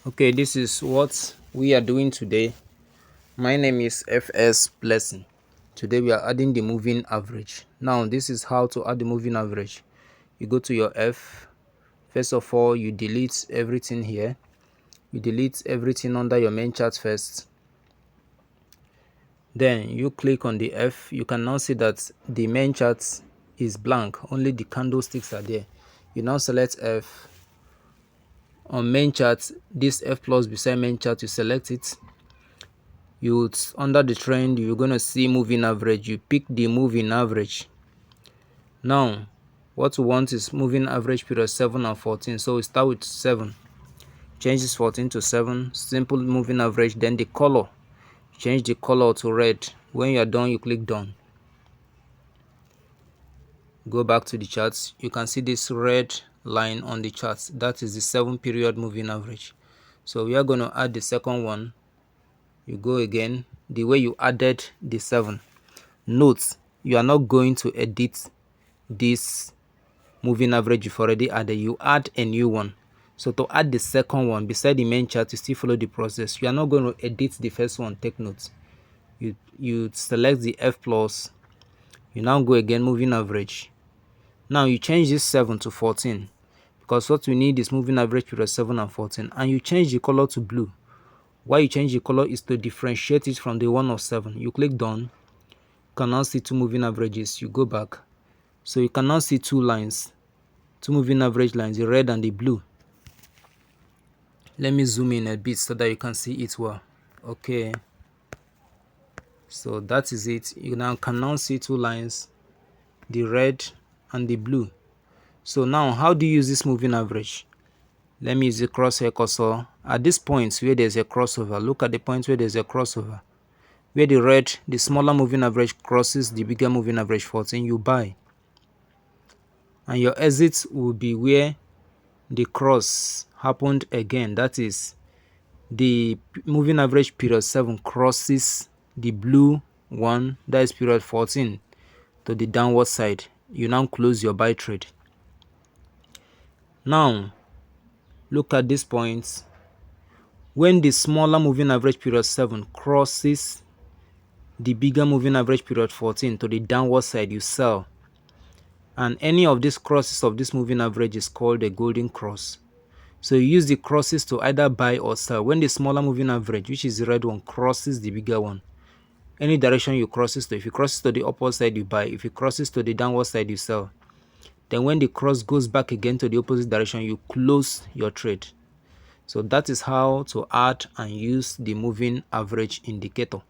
Okay, this is what we are doing today. My name is FS Blessing. Today we are adding the moving average. Now this is how to add the moving average. You go to your F. First of all, you delete everything here. You delete everything under your main chart first. Then you click on the F. You can now see that the main chart is blank. Only the candlesticks are there. You now select F. On main chart, this F plus beside main chart, you select it. Under the trend, you're gonna see moving average. You pick the moving average. Now what we want is moving average period 7 and 14. So we start with 7, change this 14 to 7, simple moving average. Then the color, change the color to red. When you are done, you click done. Go back to the charts. You can see this red line on the charts. That is the 7 period moving average. So we are going to add the second one. You go again the way you added the 7. Note, you are not going to edit this moving average you've already added. You add a new one. So to add the second one beside the main chart, you still follow the process. You are not going to edit the first one. Take note. You select the F plus. You now go again, moving average. Now you change this 7 to 14 because what we need is moving average period 7 and 14, and you change the color to blue. Why you change the color is to differentiate it from the one of 7. You click done. You can now see two moving averages. You go back, so you can now see two lines, two moving average lines, the red and the blue. Let me zoom in a bit so that you can see it well. Okay, so that is it. You now can now see two lines, the red and the blue. So now how do you use this moving average? Let me use the crosshair cursor at this point where there's a crossover. Look at the point where there's a crossover, where the red, the smaller moving average crosses the bigger moving average 14. You buy, and your exit will be where the cross happened again. That is, the moving average period 7 crosses the blue one, that is period 14, to the downward side. You now close your buy trade. Now look at this point. When the smaller moving average period 7 crosses the bigger moving average period 14 to the downward side, you sell. And any of these crosses of this moving average is called a golden cross. So you use the crosses to either buy or sell. When the smaller moving average, which is the red one, crosses the bigger one, any direction you crosses to, if it crosses to the upward side, you buy. If it crosses to the downward side, you sell. Then when the cross goes back again to the opposite direction, you close your trade. So that is how to add and use the moving average indicator.